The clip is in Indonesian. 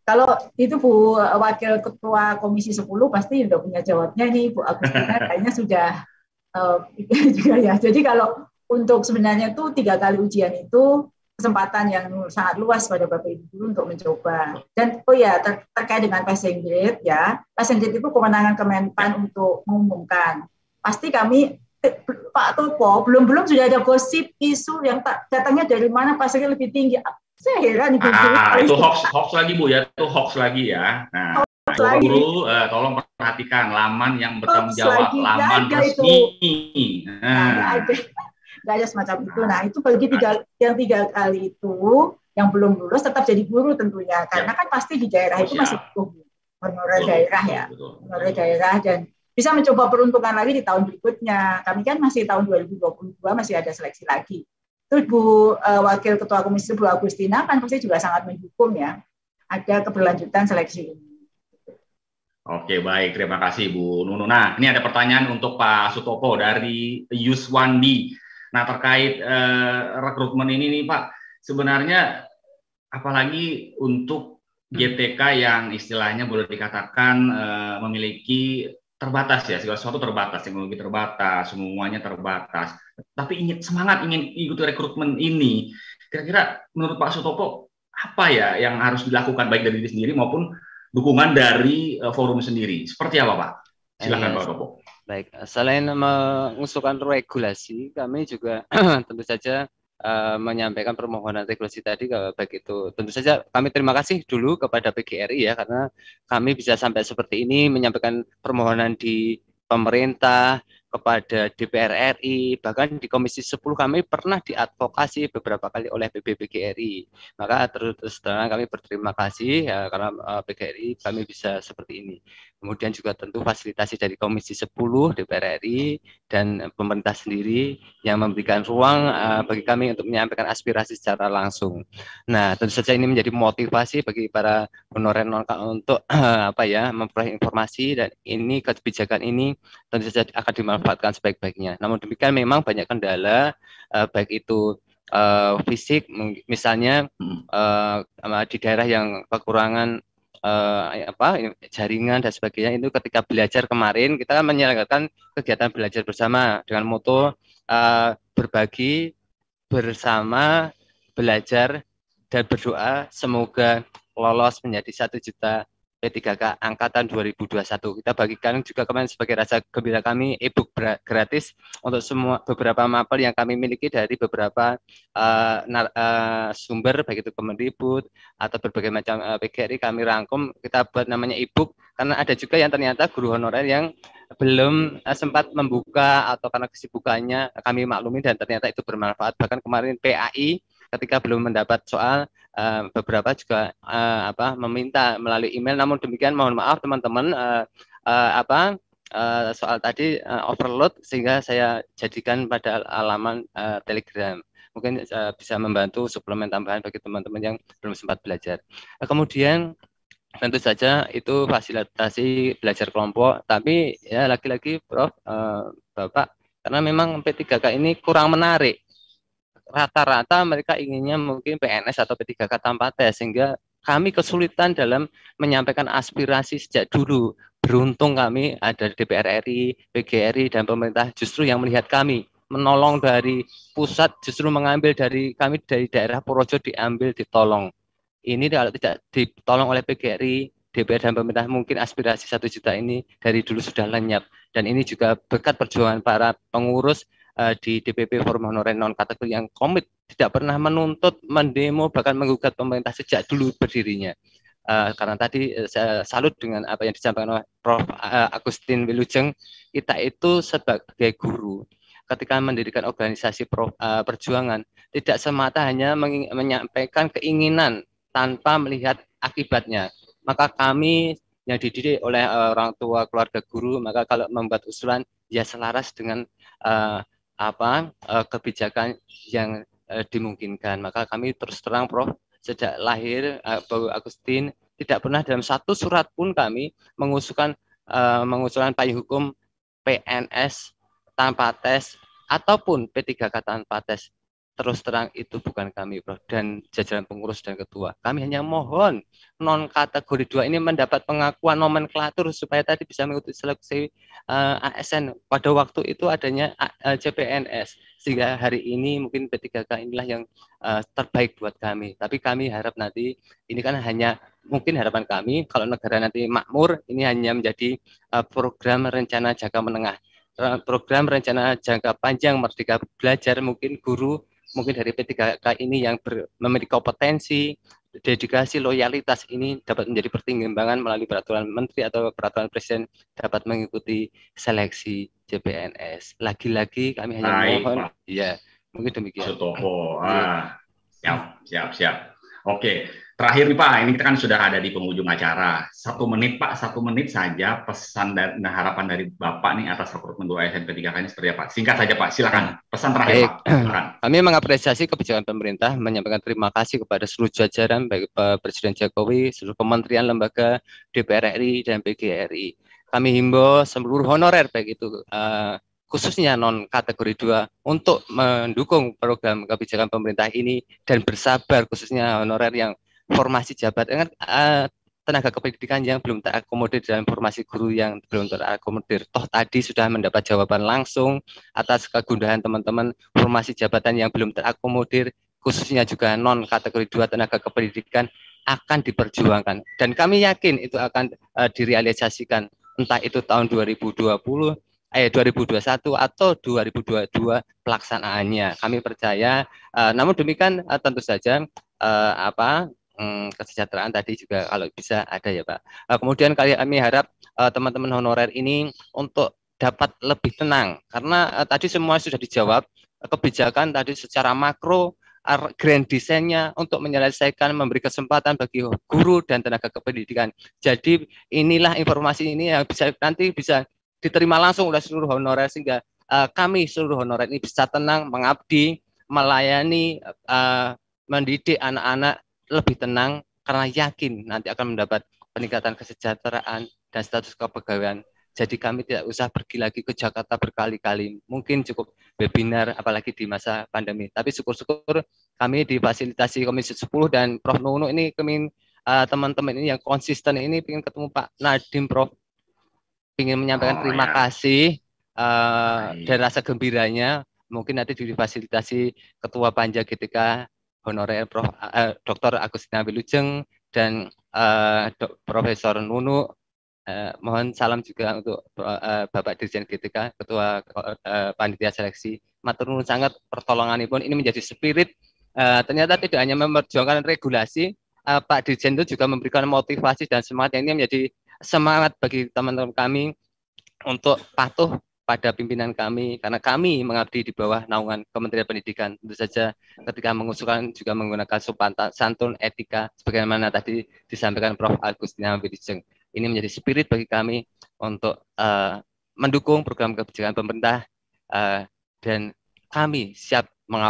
Kalau itu Bu Wakil Ketua Komisi 10 pasti udah punya jawabnya nih Bu Agustina kayaknya sudah juga ya. Jadi kalau untuk sebenarnya tuh 3 kali ujian itu kesempatan yang sangat luas pada Bapak Ibu guru untuk mencoba. Dan oh ya terkait dengan passing grade ya, passing grade itu kewenangan Kemenpan untuk mengumumkan. Pasti kami Pak Topo belum sudah ada gosip isu yang datangnya dari mana passingnya lebih tinggi. Saya heran ibu guru. Itu hoax lagi Bu ya, itu hoax lagi ya. Nah, Bapak lagi. Guru tolong perhatikan laman yang bertanggung jawab, lagi. laman Gak resmi. Nah, gak ada semacam itu. Nah, itu bagi yang 3 kali itu yang belum lulus tetap jadi guru tentunya, karena kan pasti di daerah itu masih butuh honorer daerah ya, honorer daerah dan bisa mencoba peruntungan lagi di tahun berikutnya. Kami kan masih tahun 2022 masih ada seleksi lagi. Terus Bu Wakil Ketua Komisi Bu Agustina kan pasti juga sangat mendukung ya ada keberlanjutan seleksi ini. Oke, baik. Terima kasih Bu Nunu. Nah, ini ada pertanyaan untuk Pak Sutopo dari Yuswandi. Nah, terkait rekrutmen ini nih Pak, sebenarnya apalagi untuk GTK yang istilahnya boleh dikatakan memiliki terbatas ya, segala sesuatu terbatas, teknologi terbatas, semuanya terbatas. Tapi semangat ingin ikut rekrutmen ini, kira-kira menurut Pak Sutopo apa ya yang harus dilakukan baik dari diri sendiri maupun dukungan dari forum sendiri? Seperti apa Pak? Silakan Pak Sutopo. Baik, selain mengusulkan regulasi, kami juga tentu saja menyampaikan permohonan regulasi tadi, baik itu tentu saja kami terima kasih dulu kepada PGRI ya, karena kami bisa sampai seperti ini menyampaikan permohonan di pemerintah, kepada DPR RI, bahkan di Komisi 10 kami pernah diadvokasi beberapa kali oleh PBBGRI. Maka terus terang kami berterima kasih ya, karena PGRI kami bisa seperti ini. Kemudian juga tentu fasilitasi dari Komisi 10 DPR RI dan pemerintah sendiri yang memberikan ruang bagi kami untuk menyampaikan aspirasi secara langsung. Nah, tentu saja ini menjadi motivasi bagi para honorer non-KK untuk memperoleh informasi, dan ini kebijakan ini tentu saja akan dimanfaatkan sebaik-baiknya. Namun demikian memang banyak kendala, baik itu fisik, misalnya di daerah yang kekurangan jaringan dan sebagainya. Itu ketika belajar kemarin kita kan menyelenggarakan kegiatan belajar bersama dengan moto berbagi bersama, belajar dan berdoa semoga lolos menjadi 1 juta P3K angkatan 2021. Kita bagikan juga kemarin sebagai rasa gembira kami e-book gratis untuk semua beberapa mapel yang kami miliki dari beberapa sumber, baik itu Kemendikbud atau berbagai macam PGRI, kami rangkum, kita buat namanya e-book, karena ada juga yang ternyata guru honorer yang belum sempat membuka atau karena kesibukannya kami maklumi, dan ternyata itu bermanfaat. Bahkan kemarin PAI ketika belum mendapat soal, beberapa juga meminta melalui email. Namun demikian mohon maaf teman-teman, soal tadi overload sehingga saya jadikan pada alaman Telegram. Mungkin bisa membantu suplemen tambahan bagi teman-teman yang belum sempat belajar. Kemudian tentu saja itu fasilitasi belajar kelompok, tapi ya lagi-lagi Prof, Bapak, karena memang P3K ini kurang menarik. Rata-rata mereka inginnya mungkin PNS atau P3K tanpa tes, sehingga kami kesulitan dalam menyampaikan aspirasi sejak dulu. Beruntung kami ada DPR RI, PGRI, dan pemerintah justru yang melihat kami, menolong dari pusat, justru mengambil dari kami dari daerah Purworejo, diambil, ditolong. Ini kalau tidak ditolong oleh PGRI, DPR dan pemerintah, mungkin aspirasi 1 juta ini dari dulu sudah lenyap. Dan ini juga berkat perjuangan para pengurus di DPP Forum Honorer non kategori yang komit, tidak pernah menuntut, mendemo, bahkan menggugat pemerintah sejak dulu berdirinya. Karena tadi saya salut dengan apa yang disampaikan oleh Prof. Agustin Wilujeng, kita itu sebagai guru ketika mendirikan organisasi perjuangan tidak semata hanya menyampaikan keinginan tanpa melihat akibatnya. Maka kami yang dididik oleh orang tua, keluarga guru, maka kalau membuat usulan ya selaras dengan kebijakan yang dimungkinkan. Maka kami terus terang Prof, sejak lahir Bapak Agustin tidak pernah dalam satu surat pun kami mengusulkan payung hukum PNS tanpa tes ataupun P3K tanpa tes. terus terang itu bukan kami, Prof, dan jajaran pengurus dan ketua. Kami hanya mohon non kategori 2 ini mendapat pengakuan nomenklatur supaya tadi bisa mengikuti seleksi ASN. Pada waktu itu adanya CPNS, sehingga hari ini mungkin P3K inilah yang terbaik buat kami. Tapi kami harap nanti, ini kan hanya mungkin harapan kami, kalau negara nanti makmur, ini hanya menjadi program rencana jangka menengah. Program rencana jangka panjang Merdeka Belajar, mungkin guru mungkin dari P3K ini yang memiliki kompetensi, dedikasi, loyalitas ini dapat menjadi pertimbangan melalui peraturan menteri atau peraturan presiden dapat mengikuti seleksi CPNS. Lagi-lagi kami hanya mohon, ya mungkin demikian. Sutopo, siap. Oke, terakhir nih Pak, ini kita kan sudah ada di penghujung acara. 1 menit Pak, 1 menit saja pesan dan harapan dari Bapak nih atas rekrutmen 2 ASN P3K ini seperti apa? Singkat saja Pak, silakan. Pesan terakhir Pak. Silakan. Kami mengapresiasi kebijakan pemerintah, menyampaikan terima kasih kepada seluruh jajaran, baik Presiden Jokowi, seluruh kementerian, lembaga, DPR RI, dan PGRI. Kami himbau seluruh honorer, baik itu khususnya non kategori 2 untuk mendukung program kebijakan pemerintah ini dan bersabar, khususnya honorer yang formasi jabatan tenaga kependidikan yang belum terakomodir dan formasi guru yang belum terakomodir. Toh tadi sudah mendapat jawaban langsung atas kegundahan teman-teman formasi jabatan yang belum terakomodir, khususnya juga non kategori 2 tenaga kependidikan akan diperjuangkan. Dan kami yakin itu akan direalisasikan entah itu tahun 2021 atau 2022 pelaksanaannya. Kami percaya, namun demikian tentu saja kesejahteraan tadi juga kalau bisa ada ya Pak. Kemudian kami harap teman-teman honorer ini untuk dapat lebih tenang, karena tadi semua sudah dijawab, kebijakan tadi secara makro, grand desainnya untuk menyelesaikan, memberi kesempatan bagi guru dan tenaga kependidikan. Jadi inilah informasi ini yang nanti bisa diterima langsung oleh seluruh honorer, sehingga kami seluruh honorer ini bisa tenang, mengabdi, melayani, mendidik anak-anak lebih tenang, karena yakin nanti akan mendapat peningkatan kesejahteraan dan status kepegawaian. Jadi kami tidak usah pergi lagi ke Jakarta berkali-kali, mungkin cukup webinar apalagi di masa pandemi. Tapi syukur-syukur kami difasilitasi Komisi 10 dan Prof Nunu ini, teman-teman ini yang konsisten ini ingin ketemu Pak Nadiem, Prof, ingin menyampaikan terima kasih dan rasa gembiranya. Mungkin nanti difasilitasi Ketua Panja GTK honorer Prof Dr. Agustina Wilujeng dan Profesor Nunu. Mohon salam juga untuk Bapak Dirjen GTK, Ketua Panitia Seleksi. Matur nuwun sangat pertolonganipun, ini menjadi spirit. Ternyata tidak hanya memperjuangkan regulasi, Pak Dirjen itu juga memberikan motivasi dan semangat, yang ini menjadi semangat bagi teman-teman kami untuk patuh pada pimpinan kami, karena kami mengabdi di bawah naungan Kementerian Pendidikan. Tentu saja ketika mengusulkan juga menggunakan sopan santun, etika, sebagaimana tadi disampaikan Prof. Agustina Wilujeng. Ini menjadi spirit bagi kami untuk mendukung program kebijakan pemerintah, dan kami siap